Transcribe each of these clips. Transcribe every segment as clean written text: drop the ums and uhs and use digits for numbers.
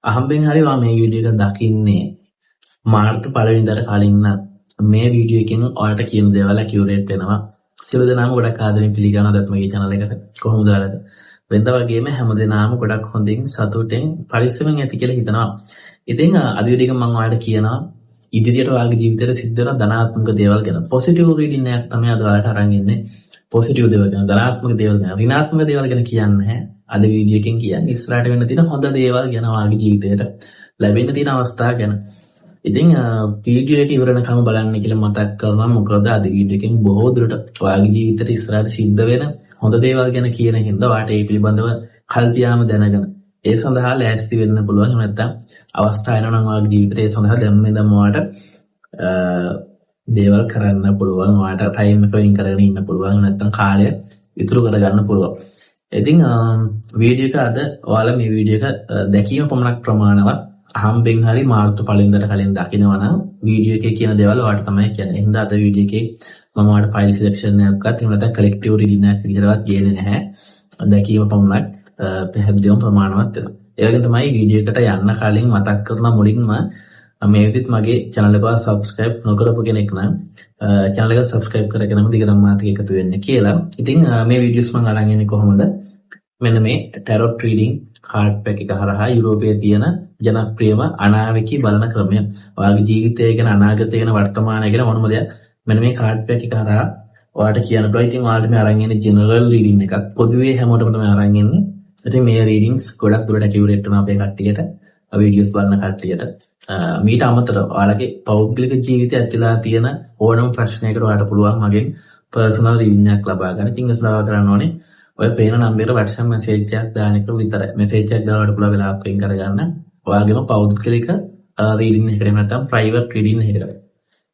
අහම්බෙන් හරි ඔයා මේ වීඩියෝ එක දකින්නේ මාර්තු පළවෙනිදාට කලින් නම් මේ වීඩියෝ එකෙන් ඔයාලට කියන දේවල් ඇකියුරේට් වෙනවා. සියලු දෙනාම ගොඩක් ආදරෙන් පිළිගන්නවා දත්මගේ channel එකට. කොහොමද ඔයාලද? වෙනද වගේම හැමදෙනාම ගොඩක් හොඳින් සතුටෙන් පරිස්සමෙන් ඇති කියලා හිතනවා. ඉතින් අද වීඩියෝ එක මම ඔයාලට කියනවා ඉදිරියට ඔයාලගේ ජීවිතේට සිද්ධ වෙන ධනාත්මක දේවල් ගැන. පොසිටිව් රීඩින් එකක් තමයි අද ඔයාලට අරන් ඉන්නේ. පොසිටිව් දේවල් ගැන, ධනාත්මක දේවල් ගැන, ඍණාත්මක දේවල් ගැන කියන්නේ නැහැ. අද වීඩියෝ එකෙන් කියන්නේ ඉස්සරහට වෙන්න තියෙන හොඳ දේවල් ගැන ඔයාලගේ ජීවිතේට ලැබෙන්න තියෙන අවස්ථා ගැන. ඉතින් වීඩියෝ එක ඉවරනකම් බලන්න කියලා මතක් කරනවා. මොකද අද වීඩියෝ එකෙන් බොහෝ දුරට ඔයාලගේ ජීවිතේට ඉස්සරහට සිද්ධ වෙන හොඳ දේවල් ගැන කියන හින්දා ඔයාලට ඒ පිළිබඳව කල්තියාම දැනගෙන ඒ සඳහා ලෑස්ති වෙන්න පුළුවන්. එහෙම නැත්නම් අවස්ථා එනවා නම් ඔයාලගේ ජීවිතේ ඒ සඳහා දැම්මෙන්දම ඔයාලට දේවල් කරන්න පුළුවන්. ඔයාලට ටයිම් එක වෙන් කරගෙන ඉන්න පුළුවන්. නැත්නම් කාලය ඉතුරු කරගන්න පුළුවන්. ඉතින් වීඩියෝ එක අද ඔයාලා මේ වීඩියෝ එක දැකීම පමණක් ප්‍රමාණවත්. අහම්බෙන් හරි මාර්තු පළවෙනිදාට කලින් දකිනවා නම් වීඩියෝ එකේ කියන දේවල් ඔයාලට තමයි කියන්නේ. එහෙනම් අද වීඩියෝ එකේ මම ඔයාලට ෆයිල් සිලෙක්ෂන් එකක්වත් එහෙම නැත්නම් කලෙක්ටිව් රීඩින් එකක් විතරවත් කියන්නේ නැහැ. දැකීම පමණක් පැහැදිලිවම ප්‍රමාණවත් වෙනවා. ඒ වගේම තමයි වීඩියෝ එකට යන්න කලින් මතක් කරන මුලින්ම මේ විදිහට මගේ channel එක subscribe නොකරපු කෙනෙක් නම් channel එක subscribe කරගෙනම දිගටම මාත් එක්ක එකතු වෙන්න කියලා. ඉතින් මේ වීඩියෝස් මම අරන් එන්නේ කොහොමද? මෙන්න මේ tarot reading card pack එක හරහා යුරෝපයේ තියෙන ජනප්‍රියම අනාවැකි බලන ක්‍රමය. ඔයාගේ ජීවිතය ගැන, අනාගතය ගැන, වර්තමානය ගැන මොනම දෙයක් මෙන්න මේ card pack එක හරහා ඔයාලට කියන්න පුළුවන්. ඉතින් ඔයාලට මේ අරන් එන්නේ general reading එකක්. පොදුවේ හැමෝටම තමයි අරන් එන්නේ. ඉතින් මේ readings ගොඩක් දුරට accurate වෙනවා අපේ කට්ටියට, වීඩියෝස් බලන කට්ටියට. මීට අමතරව ඔයාලගේ පෞද්ගලික ජීවිතය ඇතුළත තියෙන ඕනම ප්‍රශ්නයකට ඔයාලට පුළුවන් මගෙන් personal reading එකක් ලබා ගන්න. ඉතින් ඒක ලබා ගන්න ඕනේ ඔය පේන නම්බරේට WhatsApp message එකක් දාන එක විතරයි. message එකක් දානකොට පුළුවන් වෙලාවක් වෙන් කරගන්න. ඔයාගේම පෞද්ගලික reading එකකට නැත්නම් private reading එකකට.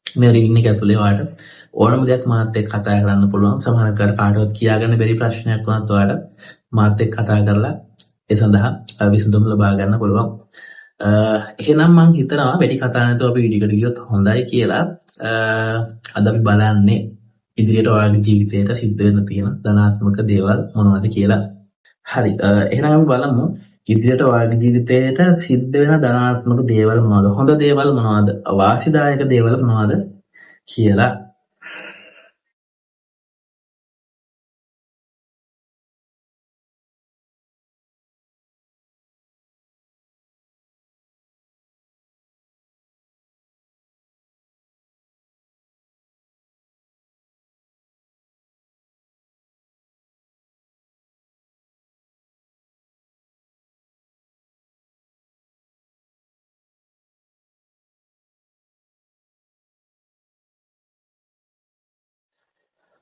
මේ reading එක ඇතුලේ ඔයාලට ඕනම දෙයක් මාත් එක්ක කතා කරන්න පුළුවන්. සමහර කාටවත් කියාගන්න බැරි ප්‍රශ්නයක් වුණත් ඔයාලට මාත් එක්ක කතා කරලා ඒ සඳහා විසඳුම් ලබා ගන්න පුළුවන්. එහෙනම් මම හිතනවා වැඩි කතා නැතුව අපි වීඩියෝ එකට ගියොත් හොඳයි කියලා. අද අපි බලන්නේ ඉදිරියට ඔයාලගේ ජීවිතේට සිද්ධ වෙන්න තියෙන ධනාත්මක දේවල් මොනවද කියලා. හරි. එහෙනම් අපි බලමු ඉදිරියට ඔයාලගේ ජීවිතේට සිද්ධ වෙන ධනාත්මක දේවල් මොනවද? හොඳ දේවල් මොනවද? වාසිදායක දේවල් මොනවද කියලා.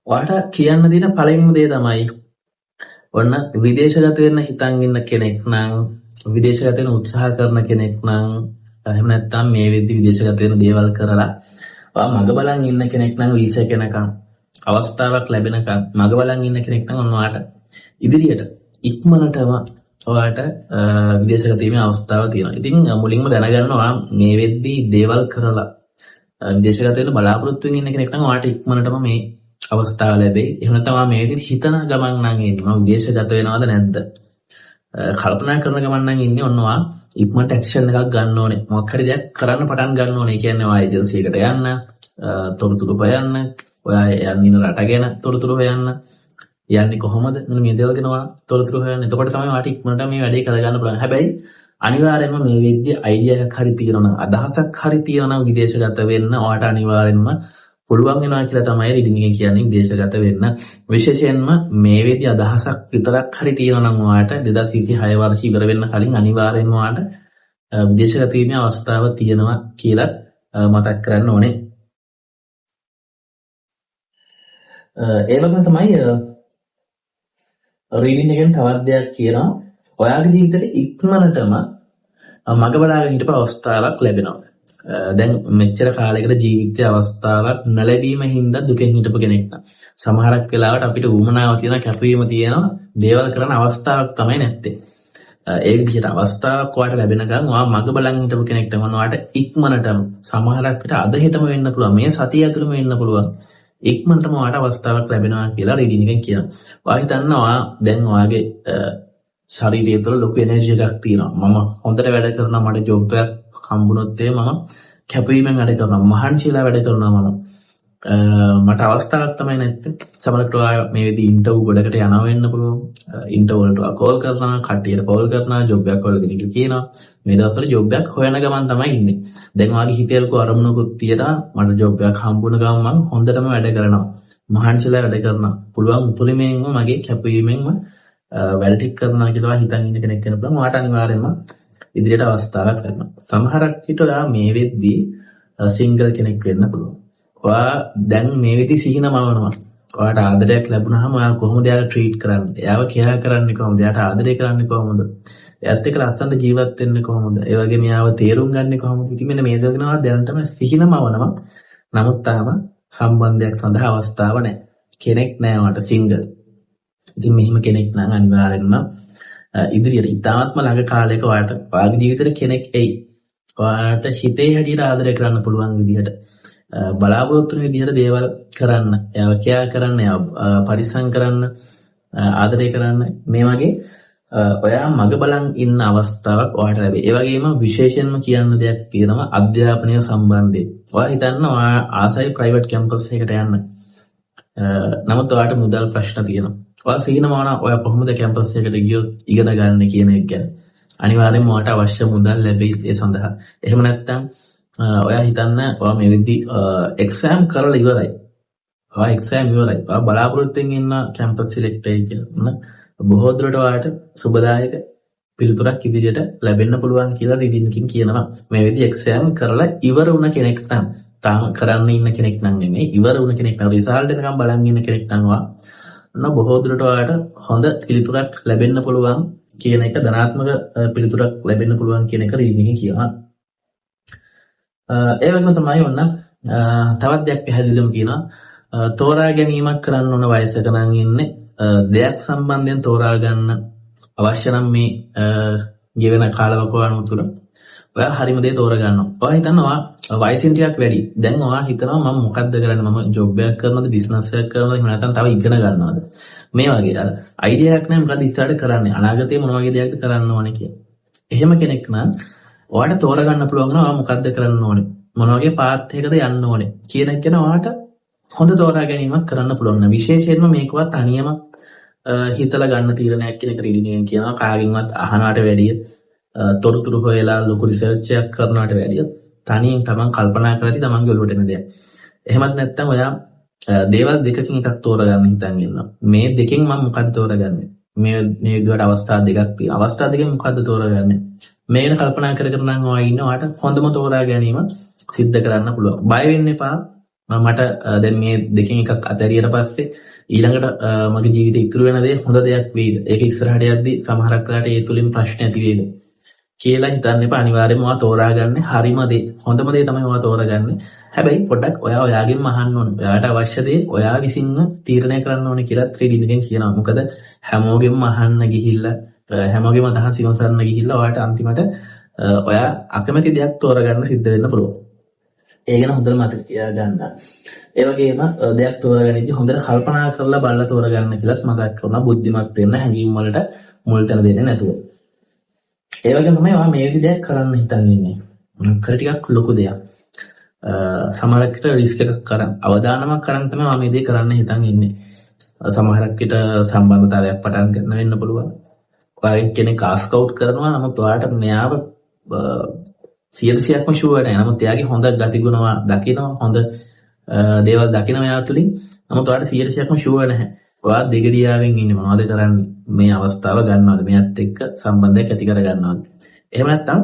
ඔයාලට කියන්න දෙන පළවෙනිම දේ තමයි ඔන්න විදේශගත වෙන්න හිතන් ඉන්න කෙනෙක් නම්, විදේශගත වෙන්න උත්සාහ කරන කෙනෙක් නම්, එහෙම නැත්නම් මේ වෙද්දි විදේශගත වෙන දේවල් කරලා ඔයා මග බලන් ඉන්න කෙනෙක් නම් වීසා එක යනකම් අවස්ථාවක් ලැබෙනකම් මග බලන් ඉන්න කෙනෙක් නම් ඔන්න ඔයාලට ඉදිරියට ඉක්මනටම ඔයාලට විදේශගත වීමේ අවස්ථාවක් තියෙනවා. ඉතින් මුලින්ම දැනගන්න ඔයා මේ වෙද්දි දේවල් කරලා විදේශගත වෙන්න බලාපොරොත්තු වෙන ඉන්න කෙනෙක් නම් ඔයාලට ඉක්මනටම මේ අවස්ථාව ලැබෙයි. එහෙම නැත්නම් මේ විදිහට හිතන ගමන් නම් ඉන්නේ මම විදේශගත වෙනවද නැද්ද? කල්පනා කරන ගමන් නම් ඉන්නේ ඔන්නවා ඉක්මනට ඇක්ෂන් එකක් ගන්න ඕනේ. මොකක් හරි දෙයක් කරන්න පටන් ගන්න ඕනේ. කියන්නේ ඔය ඒජන්සි එකට යන්න, තොරතුරු හොයන්න, ඔයා යන්න රට ගැන තොරතුරු හොයන්න, යන්නේ කොහොමද? මෙන්න මේ දේවල් ගැන ඔයා තොරතුරු හොයන්න. එතකොට තමයි ඔයාට ඉක්මනට මේ වැඩේ කරගන්න පුළුවන්. හැබැයි අනිවාර්යයෙන්ම මේ වෙද්දී අයිඩියා එකක් හරි තියෙනවා නම්, අදහසක් හරි තියෙනවා නම් විදේශගත වෙන්න ඔයාට අනිවාර්යෙන්ම පුළුවන් වෙනවා කියලා තමයි රීඩින් එකෙන් කියන්නේ විදේශගත වෙන්න. විශේෂයෙන්ම මේ වේදී අදහසක් විතරක් හරි තියෙනවා නම් ඔයාට 2026 වර්ෂය ඉවර වෙන්න කලින් අනිවාර්යෙන්ම ඔයාට විදේශගත වීමේ අවස්ථාව තියෙනවා කියලා මතක් කරන්න ඕනේ. ඒ වගේම තමයි රීඩින් එකෙන් තවත් දෙයක් කියනවා. ඔයාගේ ජීවිතේ ඉක්මනටම මග බලාගෙන හිටපු අවස්ථාවක් ලැබෙනවා. දැන් මෙච්චර කාලයකට ජීවිතයේ අවස්ථාවක් නැලැබීම හින්දා දුකෙන් හිටපු කෙනෙක් නම් සමහරක් වෙලාවට අපිට වුමනාව තියෙන කැපවීම තියෙනවා දේවල් කරන අවස්ථාවක් තමයි නැත්තේ. ඒ විදිහට අවස්ථාවක් ඔයාලට ලැබෙනකන් ඔයා මග බලන් හිටපු කෙනෙක්ට මොනවාට ඉක්මනටම සමහරක් විට අද හෙටම වෙන්න පුළුවන්, මේ සතිය ඇතුළෙම වෙන්න පුළුවන්, ඉක්මනටම ඔයාට අවස්ථාවක් ලැබෙනවා කියලා රීඩින් එකෙන් කියනවා. ඔයා හිතන්නවා දැන් ඔයාගේ ශරීරය තුළ ලොකු එනර්ජි එකක් තියෙනවා. මම හොඳට වැඩ කරනවා, මට ජොබ් එකක් හම්බුනොත් මම කැපවීමෙන් වැඩ කරනවා, මහන්සියලා වැඩ කරනවා මම. මට අවස්ථාවක් තමයි නැත්තේ. සමහරවිට ඔයා මේ විදිහේ ඉන්ටර්වයුව ගොඩකට යනවා වෙන්න පුළුවන්. ඉන්ටර්වයුව වලට කෝල් කරනවා, කට්ටියට කෝල් කරනවා, ජොබ් එකක් වල දෙනෙක් කියනවා. මේ දවස්වල ජොබ් එකක් හොයන ගමන් තමයි ඉන්නේ. දැන් ඔයාගේ හිතේ ලොකු අරමුණකුත් තියලා මට ජොබ් එකක් හම්බුන ගමන් මම හොඳටම වැඩ කරනවා. මහන්සිලා වැඩ කරනවා. පුළුවන් උපරිමයෙන්ම මගේ කැපවීමෙන්ම වැඩ ටික කරනවා කියලා හිතන් ඉන්න කෙනෙක් වෙන්න පුළුවන්. ඔයාට අනිවාර්යයෙන්ම ඉදිරියට අවස්ථාවක් ලැබෙනවා. සමහරක් විට ඔයා මේ වෙද්දී සිංගල් කෙනෙක් වෙන්න පුළුවන්. ඔයා දැන් මේ විදි සිහිනමවනවා. ඔයාට ආදරයක් ලැබුණාම ඔයා කොහොමද එයාට ට්‍රීට් කරන්නේ? එයාව කෙයා කරන්නේ කොහොමද? එයාට ආදරය කරන්නේ කොහොමද? එයාත් එක්ක ලස්සනට ජීවත් වෙන්නේ කොහොමද? ඒ වගේම එයාව තේරුම් ගන්නේ කොහොමද? ඉතින් මෙන්න මේ දගෙනවා දැනටම සිහිනමවනවා. නමුත් තාම සම්බන්ධයක් සඳහා අවස්ථාව නැහැ. කෙනෙක් නැහැ ඔයාට සිංගල්. ඉතින් මෙහිම කෙනෙක් නම් අනිවාර්යෙන්ම ඉදිරියට ඉතාමත්ම ළඟ කාලයක ඔයාට ඔයාගේ ජීවිතේට කෙනෙක් එයි. ඔයාට හිතේ හැටියට ආදරය කරන්න පුළුවන් විදිහට බලාපොරොත්තු වෙන විදිහට දේවල් කරන්න, එයාව කෙයා කරන්න, එයාව පරිස්සම් කරන්න, ආදරය කරන්න, මේ වගේ ඔයා මග බලන් ඉන්න අවස්ථාවක් ඔයාට ලැබේ. ඒ වගේම විශේෂයෙන්ම කියන්න දෙයක් තියෙනවා අධ්‍යාපනය සම්බන්ධයෙන්. ඔයා හිතන්න ඔයා ආසයි ප්‍රයිවට් කැම්පස් එකකට යන්න. නමුත් ඔයාට මුදල් ප්‍රශ්න තියෙනවා. ඔයා සිහිනමවන ඔයා කොහොමද කැම්පස් එකට ගියොත් ඉගෙන ගන්න කියන එක ගැන. අනිවාර්යෙන්ම ඔයාට අවශ්‍ය මුදල් ලැබෙයි ඒ සඳහා. එහෙම නැත්නම් ඔයා හිතන්න ඔයා මේ විදි එක්සෑම් කරලා ඉවරයි. ඔයා එක්සෑම් ඉවරයි. ඔයා බලාපොරොත්තුෙන් ඉන්න කැම්පස් සිලෙක්ට් වෙයි කියලා. බොහෝ දුරට ඔයාට සුබදායක පිළිතුරක් ඉදිරියට ලැබෙන්න පුළුවන් කියලා රීඩින්ග්කින් කියනවා. මේ විදි එක්සෑම් කරලා ඉවර වුණ කෙනෙක් නම් තාම කරන්න ඉන්න කෙනෙක් නම් නෙමෙයි. ඉවර වුණ කෙනෙක් නම් රිසල්ට් එකකම් බලන් ඉන්න කෙනෙක් නම් ඔයා බොහෝ දුරට ඔයාට හොඳ පිළිතුරක් ලැබෙන්න පුළුවන් කියන එක, ධනාත්මක පිළිතුරක් ලැබෙන්න පුළුවන් කියන එක රීඩින්ග්කින් කියනවා. ඒ වගේම තමයි ඔන්න තවත් දෙයක් පැහැදිලිවම කියනවා තෝරා ගැනීමක් කරන්න ඕන වයසක නම් ඉන්නේ. දෙයක් සම්බන්ධයෙන් තෝරා ගන්න අවශ්‍ය නම් මේ ගෙවෙන කාලවකවානුව තුළ ඔයා හරිම දේ තෝරා ගන්නවා. ඔයා හිතනවා වයසින් ටිකක් වැඩි. දැන් ඔයා හිතනවා මම මොකද්ද කරන්නේ? මම ජොබ් එකක් කරනවද, බිස්නස් එකක් කරනවද, එහෙම නැත්නම් තව ඉගෙන ගන්නවද? මේ වගේ අර අයිඩියා එකක් නැහැ මොකද්ද ඉස්සරහට කරන්නේ? අනාගතේ මොන වගේ දෙයක්ද කරන්න ඕනේ කියලා. එහෙම කෙනෙක් නම් ඔයාට තෝරා ගන්න පුළුවන් නම් ඔයා මොකද්ද කරන්න ඕනේ? මොන වගේ පාත් එකකද යන්න ඕනේ කියන එක ගැන ඔයාට හොඳ තෝරා ගැනීමක් කරන්න පුළුවන්. විශේෂයෙන්ම මේකවත් තනියම හිතලා ගන්න තීරණයක් කියන එක රීඩින්ග්ෙන් කියනවා. කාගෙන්වත් අහනවට වැඩිය තොරතුරු හොයලා ලොකු රිසර්ච් එකක් කරනවට වැඩිය තනියෙන් තමන් කල්පනා කරලා තමන්ගේ ඔළුවට එන දෙයක්. එහෙමත් නැත්නම් ඔයා දේවල් දෙකකින් එකක් තෝරගන්න හිතන් ඉන්නවා. මේ දෙකෙන් මම මොකද්ද තෝරගන්නේ? මේ විදිහට අවස්ථා දෙකක් තියෙනවා. අවස්ථා දෙකෙන් මොකද්ද තෝරගන්නේ? මේක කල්පනා කර කර නම් ඔයා ඉන්න ඔයාට හොඳම තෝරා ගැනීම සිද්ධ කරන්න පුළුවන්. බය වෙන්න එපා. මට දැන් මේ දෙකෙන් එකක් අතහැරියට පස්සේ ඊළඟට මගේ ජීවිතේ ඉතුරු වෙන දේ හොඳ දෙයක් වෙයිද? ඒක ඉස්සරහට යද්දී සමහරක් වෙලාවට ඒ තුලින් ප්‍රශ්න ඇති වෙයිද කියලා හිතන්න එපා. අනිවාර්යයෙන්ම ඔයා තෝරාගන්නේ හරිම දේ. හොඳම දේ තමයි ඔයා තෝරාගන්නේ. හැබැයි පොඩ්ඩක් ඔයා ඔයාගෙන් අහන්න ඕනේ. ඔයාට අවශ්‍ය දේ ඔයා විසින්ම තීරණය කරන්න ඕනේ කියලා 3D එකෙන් කියනවා. මොකද හැමෝගෙම අහන්න ගිහිල්ලා හැමෝගෙම අදහස් විමසන්න ගිහිල්ලා ඔයාට අන්තිමට ඔයා අකමැති දෙයක් තෝරගන්න සිද්ධ වෙන්න පුළුවන්. ඒ ගැන හොඳට මතක තියාගන්න. ඒ වගේම දෙයක් තෝරගන්නදී හොඳට කල්පනා කරලා බලලා තෝරගන්න කියලාත් මතක් කරනවා. බුද්ධිමත් වෙන්න, හැඟීම් වලට මුල් තැන දෙන්නේ නැතුව. ඒ වගේම තමයි ඔයා මේ විදිහට කරන්න හිතන් ඉන්නේ. කර ටිකක් ලොකු දෙයක්. සමහරකට රිස්ක් එකක් කරන් අවදානමක් කරන් තමයි මම මේ දේ කරන්න හිතන් ඉන්නේ. සමහරකට සම්බන්ධතාවයක් පටන් ගන්න වෙන්න පුළුවන්. ඔයාගෙන් කෙනෙක් ආස්ක් අවුට් කරනවා, නමුත් ඔයාට මෙයාව 100%ක්ම ෂුවර් නැහැ. නමුත් එයාගේ හොඳ ගතිගුණ දකිනවා, හොඳ දේවල් දකිනවා එයා තුලින්. නමුත් ඔයාට 100%ක්ම ෂුවර් නැහැ. ඔයා දෙගඩියාවෙන් ඉන්නේ මොනවද කරන්නේ? මේ අවස්ථාව ගන්නවද? මෙයත් එක්ක සම්බන්ධයක් ඇති කර ගන්නවද? එහෙම නැත්නම්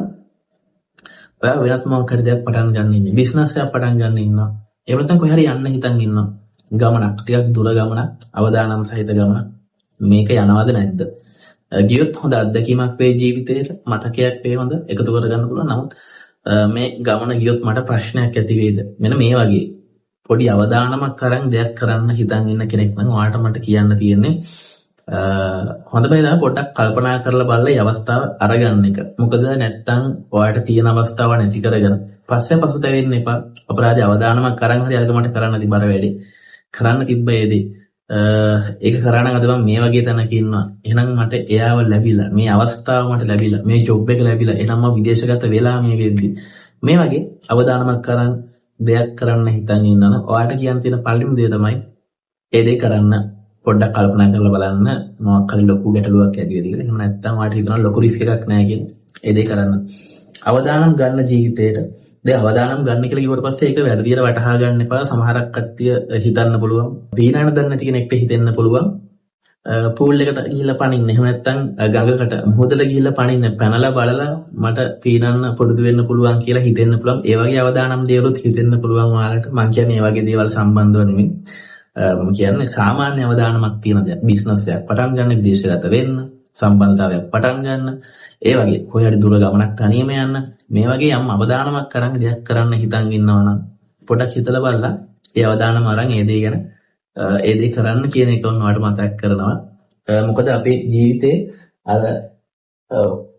ඔයා වෙනත් මොකක් හරි දෙයක් පටන් ගන්න ඉන්නේ. බිස්නස් එකක් පටන් ගන්න ඉන්නවා. එහෙම නැත්නම් කොහේ හරි යන්න හිතන් ඉන්නවා. ගමනක්, ටිකක් දුර ගමනක්, අවදානම් සහිත ගමනක්. මේක යනවද නැද්ද? ගියොත් හොඳ අත්දැකීමක් වේ ජීවිතේට, මතකයක් වේ හොඳ එකතු කරගන්න පුළුවන්. නමුත් මේ ගමන ගියොත් මට ප්‍රශ්නයක් ඇති වේද? මෙන්න මේ වගේ පොඩි අවදානමක් කරන් දෙයක් කරන්න හිතන් ඉන්න කෙනෙක් නම් ඔයාට මට කියන්න තියෙන්නේ හොඳම දේ තමයි පොඩ්ඩක් කල්පනා කරලා බලලා මේ අවස්ථාව අරගන්න එක. මොකද නැත්තම් ඔයාට තියෙන අවස්ථාව නැති කරගෙන පස්සේ පසුතැවෙන්න එපා. අපරාධ අවදානමක් කරන් හරි අරග මට කරන්න තිබ්බර වැඩි. කරන්න තිබ්බ ඒදී ඒක කරා නම් අද මම මේ වගේ තැනක ඉන්නවා. එහෙනම් මට එයාව ලැබිලා, මේ අවස්ථාව මට ලැබිලා, මේ ජොබ් එක ලැබිලා, එහෙනම් මම විදේශගත වෙලා මේ වෙද්දි මේ වගේ අවදානමක් කරන් දෙයක් කරන්න හිතන් ඉන්නවනම් ඔයාලට කියන්න තියෙන පළවෙනි දේ තමයි ඒ දේ කරන්න පොඩ්ඩක් කල්පනා කරලා බලන්න මොකක් හරි ලොකු ගැටලුවක් ඇති වෙද කියලා. එහෙම නැත්නම් ඔයාලට හිතනවා ලොකු රිස්ක් එකක් නැහැ කියලා. ඒ දේ කරන්න. අවදානම් ගන්න ජීවිතේට. දැන් අවදානම් ගන්න කියලා කිව්වට පස්සේ ඒක වැරදියට වටහා ගන්න එපා. සමහරක් කට්ටිය හිතන්න පුළුවන්. පීනන්න දන්නේ නැති කෙනෙක්ට හිතෙන්න පුළුවන්. පූල් එකට ගිහිල්ලා පනින්න. එහෙම නැත්නම් ගඟකට මුහුදට ගිහිල්ලා පනින්න. පැනලා බලලා මට පීනන්න පුරුදු වෙන්න පුළුවන් කියලා හිතෙන්න පුළුවන්. ඒ වගේ අවදානම් දේවලුත් හිතෙන්න පුළුවන් ඔයාලට. මම කියන්නේ මේ වගේ දේවල් සම්බන්ධව නෙමෙයි. මම කියන්නේ සාමාන්‍ය අවදානමක් තියෙන දෙයක්. බිස්නස් එකක් පටන් ගන්න, විදේශගත වෙන්න, සම්බන්ධතාවයක් පටන් ගන්න. ඒ වගේ කොහේ හරි දුර ගමනක් තනියම යන්න. මේ වගේ යම් අවදානමක් කරන්න දෙයක් කරන්න හිතන් ඉන්නවා නම් පොඩක් හිතලා බලලා ඒ අවදානම අරන් ඒ දේ ගැන ඒ දේ කරන්න කියන එක ඔන්නවට මතක් කරනවා. මොකද අපේ ජීවිතේ අර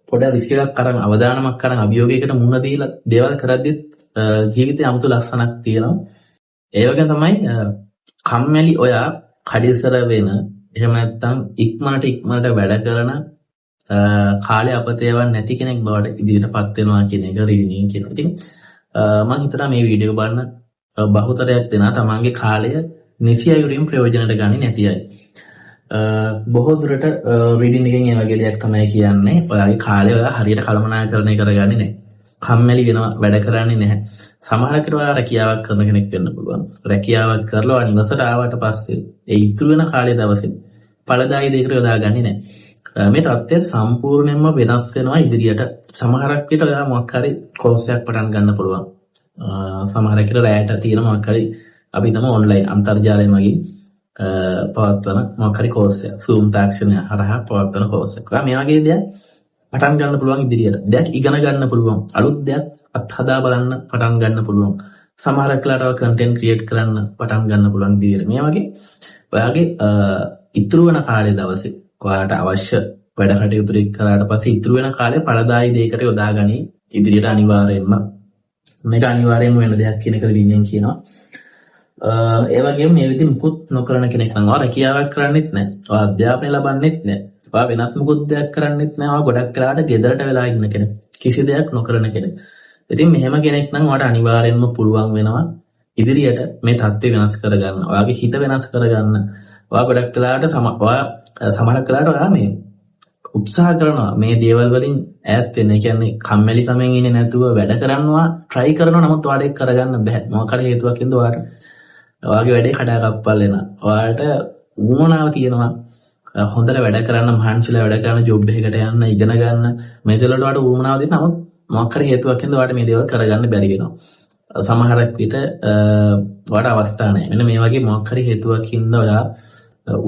පොඩ රිස්ක් එකක් කරන් අවදානමක් කරන් අභියෝගයකට මුහුණ දීලා දේවල් කරද්දිත් ජීවිතේ 아무තු ලස්සනක් තියෙනවා. ඒ වගේ තමයි කම්මැලි ඔයා කඩිසර වෙන එහෙම නැත්නම් ඉක්මනට වැඩ කරන කාලේ අපතේවන් නැති කෙනෙක් බවට ඉදිරියටපත් වෙනවා කියන එක රීඩින් කියන. ඉතින් මම හිතනවා මේ වීඩියෝ බලන බහුතරයක් දෙනා තමන්ගේ කාලය නිසි අයුරින් ප්‍රයෝජනට ගන්නේ නැති අය. බොහෝ දුරට රීඩින් එකෙන් ඒ වගේ දෙයක් තමයි කියන්නේ. ඔයාගේ කාලය ඔයා හරියට කළමනාකරණය කරගන්නේ නැහැ. කම්මැලි වෙනවා, වැඩ කරන්නේ නැහැ. සමහරකට ඔයා රැකියාවක් කරන කෙනෙක් වෙන්න පුළුවන්. රැකියාවක් කරලා ඔයා නිවසට ආවට පස්සේ ඒ ඉතුරු වෙන කාලේ දවසේ ඵලදායී දෙයකට යොදාගන්නේ නැහැ. මේ තත්ත්වය සම්පූර්ණයෙන්ම වෙනස් වෙනවා ඉදිරියට. සමහරක් විට ඔයා මොකක් හරි කෝස් එකක් පටන් ගන්න පුළුවන්. සමහරකට රැයට තියෙන මොකක් හරි අපි තමයි ඔන්ලයින් අන්තර්ජාලයෙන් වගේ පවත්වන මොකක් හරි කෝස් එකක්. Zoom තාක්ෂණය හරහා පවත්වන කෝස් එකක්. මේ වගේ දෙයක් පටන් ගන්න පුළුවන් ඉදිරියට. දෙයක් ඉගෙන ගන්න පුළුවන්. අලුත් දෙයක් අත්හදා බලන්න පටන් ගන්න පුළුවන්. සමහර වෙලාවට කන්ටෙන්ට් ක්‍රියේට් කරන්න පටන් ගන්න පුළුවන් ඉදිරියට. මේ වගේ ඔයාගේ ඉතුරු වෙන කාලේ දවසේ ඔයාලට අවශ්‍ය වැඩ කටයුතු කරාට පස්සේ ඉතුරු වෙන කාලේ ඵලදායී දෙයකට යොදාගනි ඉදිරියට අනිවාර්යයෙන්ම. මේක අනිවාර්යයෙන්ම වෙන දෙයක් කියන එක විඤ්ඤාණය කියනවා. ඒ වගේම මේ විදිහ මුකුත් නොකරන කෙනෙක් නම් ඔයා රැකියාවක් කරන්නෙත් නැහැ. ඔයා අධ්‍යාපනය ලබන්නෙත් නැහැ. ඔයා වෙනත් මුකුත් දෙයක් කරන්නෙත් නැහැ. ඔයා ගොඩක් වෙලාවට ගෙදරට වෙලා ඉන්න කෙනෙක්. කිසි දෙයක් නොකරන කෙනෙක්. ඉතින් මෙහෙම කෙනෙක් නම් ඔයාට අනිවාර්යයෙන්ම පුළුවන් වෙනවා ඉදිරියට මේ தත්ත්වය වෙනස් කරගන්න. ඔයාගේ හිත වෙනස් කරගන්න. ඔයා ගොඩක් වෙලාවට සමහරක් වෙලාවට ඔයා මේ උත්සාහ කරනවා මේ දේවල් වලින් ඈත් වෙන්න. ඒ කියන්නේ කම්මැලි කමෙන් ඉන්නේ නැතුව වැඩ කරනවා try කරනවා. නමුත් ඔයාට ඒක කරගන්න බෑ. මොකක් හරි හේතුවක් හින්දා ඔයාගේ වැඩේ කඩාකප්පල් වෙනවා. ඔයාට උවමනාව තියෙනවා හොඳට වැඩ කරන්න, මහන්සිලා වැඩ කරන ජොබ් එකකට යන්න, ඉගෙන ගන්න. මේ දේවල් වලට ඔයාට උවමනාව දෙන්න. නමුත් මොකක් හරි හේතුවක් හින්දා ඔයාට මේ දේවල් කරගන්න බැරි වෙනවා. සමහරක් විට ඔයාට අවස්ථා නැහැ. මෙන්න මේ වගේ මොකක් හරි හේතුවක් හින්දා ඔයා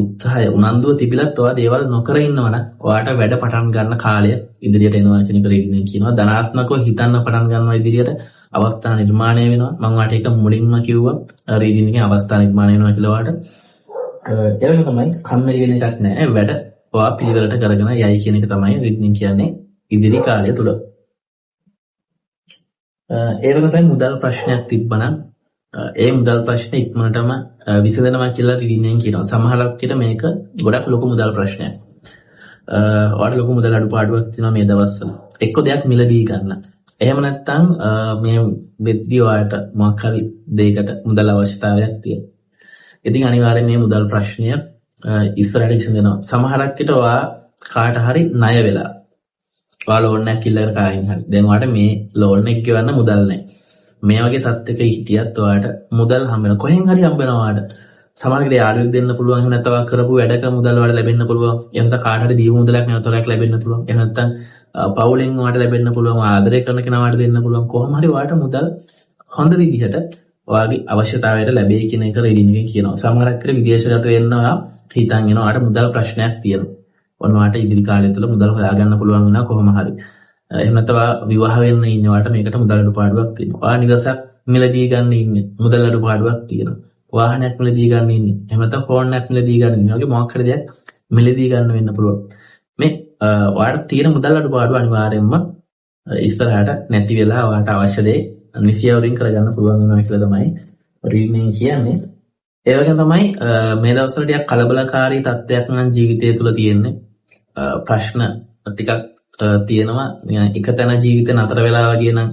උත්සාහය උනන්දුව තිබිලත් ඔයා දේවල් නොකර ඉන්නවනම් ඔයාට වැඩ පටන් ගන්න කාලය ඉදිරියට එනවා කියන එක රීඩින් කියනවා. ධනාත්මකව හිතන්න පටන් ගන්නවා ඉදිරියට අවස්ථා නිර්මාණය වෙනවා. මම ඔයාට ඒක මුලින්ම කිව්වා රීඩින් එකේ අවස්ථා නිර්මාණය වෙනවා කියලා ඔයාට. ඒක තමයි කම්මැලි වෙන එකක් නෑ. වැඩ ඔයා පිළිවෙලට කරගෙන යයි කියන එක තමයි රීඩින් කියන්නේ ඉදිරි කාලය තුල. ඒ වගේ තමයි මුදල් ප්‍රශ්නයක් තිබ්බනම් ඒ මුදල් ප්‍රශ්නේ ඉක්මනටම විසඳනවා කියලා රීඩින් කියනවා. සමහරක් විට මේක ගොඩක් ලොකු මුදල් ප්‍රශ්නයක්. ඔයාලට ලොකු මුදල් අඩුපාඩුවක් තියෙනවා මේ දවස්වල. එක්ක දෙයක් මිලදී ගන්න. එහෙම නැත්නම් මේ වෙද්දී ඔයාලට මොකක් හරි දෙයකට මුදල් අවශ්‍යතාවයක් තියෙනවා. ඉතින් අනිවාර්යයෙන් මේ මුදල් ප්‍රශ්නය ඉස්සරහට විසඳෙනවා. සමහරක් විට ඔයා කාට හරි ණය වෙලා ඔයා ලෝන් එකක් ඉල්ලගෙන කායින් හරි. දැන් ඔයාලට මේ ලෝන් එක ගෙවන්න මුදල් නැහැ. මේ වගේ තත්ත්වයක හිටියත් ඔයාලට මුදල් හම්බ වෙනවා. කොහෙන් හරි හම්බ වෙනවා ඔයාලට. සමහරවිට යාළුවෙක් දෙන්න පුළුවන්. එහෙම නැත්නම් ඔයා කරපු වැඩක මුදල් වල ලැබෙන්න පුළුවන්. එහෙම නැත්නම් කාට හරි දීපු මුදලක් නැවතලක් ලැබෙන්න පුළුවන්. එහෙම නැත්නම් පවුලෙන් ඔයාලට ලැබෙන්න පුළුවන්. ආදරය කරන කෙනාට දෙන්න පුළුවන්. කොහොම හරි ඔයාලට මුදල් හොඳ විදිහට ඔයාගේ අවශ්‍යතාවයට ලැබෙයි කියන එක රීඩින් එකේ කියනවා. සමහරක් විට විදේශගත වෙන්න ඔයා හිතන් එනවා. ඔයාලට මුදල් ප්‍රශ්නයක් තියෙනවා. ඔන්න ඔයාලට ඉදිරි කාලය තුළ මුදල් හොයාගන්න පුළුවන් වෙනවා කොහොම හරි. එහෙම නැත්නම් විවාහ වෙන්න ඉන්නවට මේකට මුදල් අඩුපාඩුවක් තියෙනවා. ඔයා නිවසක් මිලදී ගන්න ඉන්නේ මුදල් අඩුපාඩුවක් තියෙනවා. වාහනයක් මිලදී ගන්න ඉන්නේ. එහෙම නැත්නම් ෆෝන් එකක් මිලදී ගන්න ඉන්නේ. වගේ මොකක් හරි දෙයක් මිලදී ගන්න වෙන්න පුළුවන්. මේ ඔයාලට තියෙන මුදල් අඩුපාඩුව අනිවාර්යයෙන්ම ඉස්සරහට නැති වෙලා ඔයාලට අවශ්‍ය දේ නිසියවරින් කරගන්න පුළුවන් වෙනවා කියලා තමයි රීඩින් කියන්නේ. ඒ වගේම තමයි මේ දවස්වල ටිකක් කලබලකාරී තත්ත්වයක් නම් ජීවිතය තුළ තියෙන්නේ. ප්‍රශ්න ටිකක් තියෙනවා. එක තැන ජීවිතේ නතර වෙලා වගේ නම්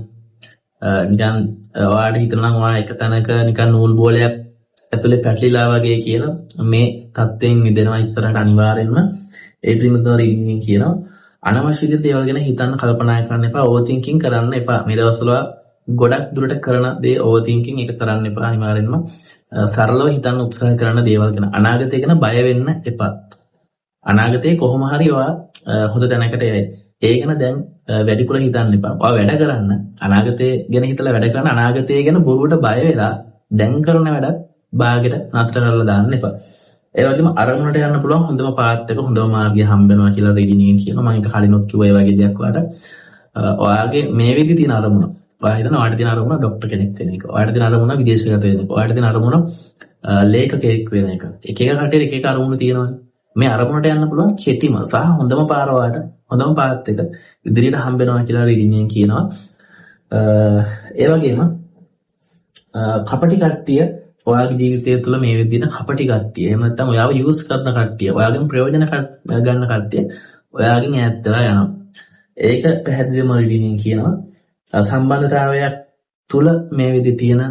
නිකන් ඔයාලට හිතනවා ඔයා එක තැනක නිකන් නූල් බෝලයක් ඇතුලේ පැටලිලා වගේ කියලා මේ තත්ත්වයෙන් මිදෙනවා ඉස්සරහට අනිවාර්යෙන්ම. ඒ පිළිබඳව රීඩින් කියනවා. අනවශ්‍ය විදිහට ඒවල් ගැන හිතන්න කල්පනා කරන්න එපා. ඕවර් තින්කින් කරන්න එපා. මේ දවස්වල ගොඩක් දුරට කරන දේ ඕවර් තින්කින් එක කරන්න එපා අනිවාර්යෙන්ම. සරලව හිතන්න උත්සාහ කරන දේවල් ගැන අනාගතය ගැන බය වෙන්න එපා. අනාගතේ කොහොම හරි ඔයා හොඳ තැනකට එයි. ඒ ගැන දැන් වැඩිපුර හිතන්න එපා. ඔයා වැඩ කරන්න අනාගතය ගැන හිතලා වැඩ කරන අනාගතය ගැන බොරුවට බය වෙලා දැන් කරන වැඩත් බාගෙට නතර කරලා දාන්න එපා. ඒ වගේම අරමුණට යන්න පුළුවන් හොඳම පාත් එක හොඳම මාර්ගය හම්බ වෙනවා කියලා රීඩින් එකෙන් කියනවා. මම ඒක කලිනුත් කිව්වා ඒ වගේ දෙයක් ඔයාලට. ඔයාගේ මේ විදි තියෙන අරමුණ. ඔයා හිතන ඔයාලට තියෙන අරමුණ ડોක්ටර් කෙනෙක් වෙන එක. ඔයාලට තියෙන අරමුණ විදේශගත වෙන එක. ඔයාලට තියෙන අරමුණ ලේඛකයෙක් වෙන එක. එක එක කටේ එක එක අරමුණු තියෙනවානේ. මේ අරමුණට යන්න පුළුවන් කෙටිම සහ හොඳම පාර ඔයාලට හොඳම පාත් එක ඉදිරියට හම්බ වෙනවා කියලා රීඩින් එකෙන් කියනවා. ඒ වගේම කපටි කට්ටිය ඔයාගේ ජීවිතය තුළ මේ විදිහට කපටි කට්ටිය එහෙම නැත්නම් ඔයාව යූස් කරන කට්ටිය ඔයාගෙන් ප්‍රයෝජන ගන්න කට්ටිය ඔයාගෙන් ඈත් වෙලා යනවා. ඒක පැහැදිලිවම රීඩින් කියනවා. සම්බන්ධතාවයක් තුළ මේ විදිහට තියෙන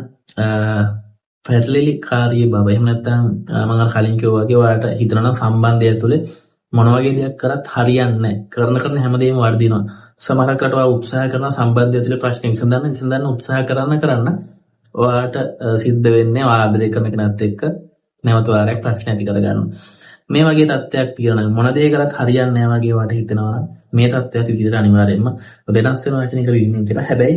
පැටලිලිකාරී බව. එහෙම නැත්නම් මම අර කලින් කිව්වා වගේ ඔයාලට හිතනවා සම්බන්ධය තුළ මොන වගේ දෙයක් කරත් හරියන්නේ නැහැ. කරන හැමදේම වර්ධිනවා. සමහරකට ඔයා උත්සාහ කරන සම්බන්ධය තුළ ප්‍රශ්න විසඳන්න උත්සාහ කරන්න ඔයාට සිද්ධ වෙන්නේ ඔයා ආදරය කරන කෙනාත් එක්ක නැවත වාරයක් ප්‍රශ්න ඇති කරගන්න. මේ වගේ තත්ත්වයක් තියෙනවා. මොන දේ කරත් හරියන්නේ නැහැ වගේ වාට හිතෙනවා නම් මේ තත්ත්වයට ඉදිරියට අනිවාර්යයෙන්ම වෙනස් වෙනවා කියන එක රීඩින් එක. හැබැයි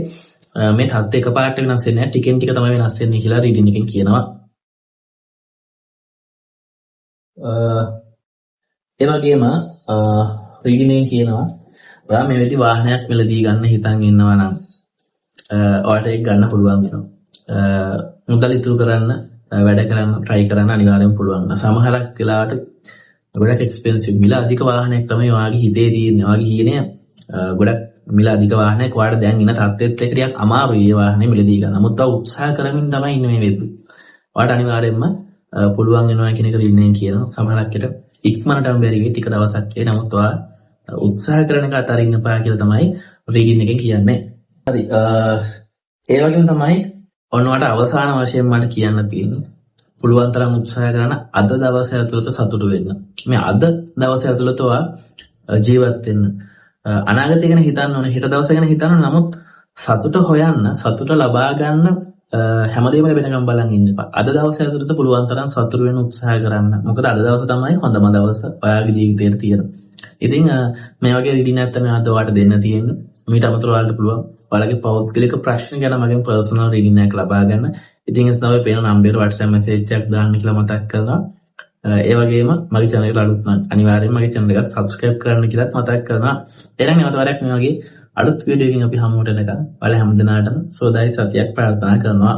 මේ තත්ත්වය එකපාරට වෙනස් වෙන්නේ නැහැ. ටිකෙන් ටික තමයි වෙනස් වෙන්නේ කියලා රීඩින් එකෙන් කියනවා. ඒ වගේම රීඩින් එකෙන් කියනවා ඔයා මේ වෙලෙදි වාහනයක් මිලදී ගන්න හිතන් ඉන්නවා නම් ඔයාට ඒක ගන්න පුළුවන් වෙනවා. මුදල් ඉතුරු කරන්න වැඩ කරන්න try කරන්න අනිවාර්යෙන් පුළුවන්. සමහරක් වෙලාවට ගොඩක් එක්ස්පෙන්සිව් මිල අධික වාහනයක් තමයි ඔයාගේ හිතේ තියෙන්නේ. ඔයාගේ හීනේ ගොඩක් මිල අධික වාහනයක් ඔයාට දැන් ඉන්න තත්ත්වෙත් එක්ක ටිකක් අමාරුයි මේ වාහනේ මිලදී ගන්න. නමුත් තව උත්සාහ කරමින් තමයි ඉන්නේ මේ වෙද්දි. ඔයාට අනිවාර්යෙන්ම පුළුවන් වෙනවා කියන එක රීඩින් කියනවා. සමහරක්කට ඉක්මනටම බැරි වෙයි ටික දවසක් කියලා. නමුත් ඔයා උත්සාහ කරන එක අතරින්න එපා කියලා තමයි රීඩින් එකෙන් කියන්නේ. හරි. ඒ වගේම තමයි ඔන්නවට අවසාන වශයෙන් මට කියන්න තියෙන්නේ පුළුවන් තරම් උත්සාහ කරන අද දවස ඇතුළත සතුටු වෙන්න. මේ අද දවස ඇතුළත ඔයා ජීවත් වෙන්න. අනාගතය ගැන හිතන්න ඕනේ, හෙට දවස ගැන හිතන්න. නමුත් සතුට හොයන්න, සතුට ලබා ගන්න හැමදේම වෙනකම් බලන් ඉන්න එපා. අද දවස ඇතුළත පුළුවන් තරම් සතුටු වෙන්න උත්සාහ කරන්න. මොකද අද දවස තමයි හොඳම දවස ඔයාගේ ජීවිතේට තියෙන. ඉතින් මේ වගේ රීඩින් එකක් තමයි අද ඔයාලට දෙන්න තියෙන්නේ. මීට අමතරව ඔයාලට පුළුවන් ඔයාලගේ පෞද්ගලික ප්‍රශ්න ගැන මගෙන් පර්සනල් රීඩින් එකක් ලබා ගන්න. ඉතින් ඒ සඳහා පේන නම්බරේ WhatsApp message එකක් දාන්න කියලා මතක් කරනවා. ඒ වගේම මගේ channel එකට අලුත් නම් අනිවාර්යයෙන්ම මගේ channel එක subscribe කරන්න කියලා මතක් කරනවා. එහෙනම් නැවත වරක් මේ වගේ අලුත් වීඩියෝ එකකින් අපි හමුවට එනකම් ඔයාලා හැමදෙනාටම සෝදායි සතියක් ප්‍රාර්ථනා කරනවා.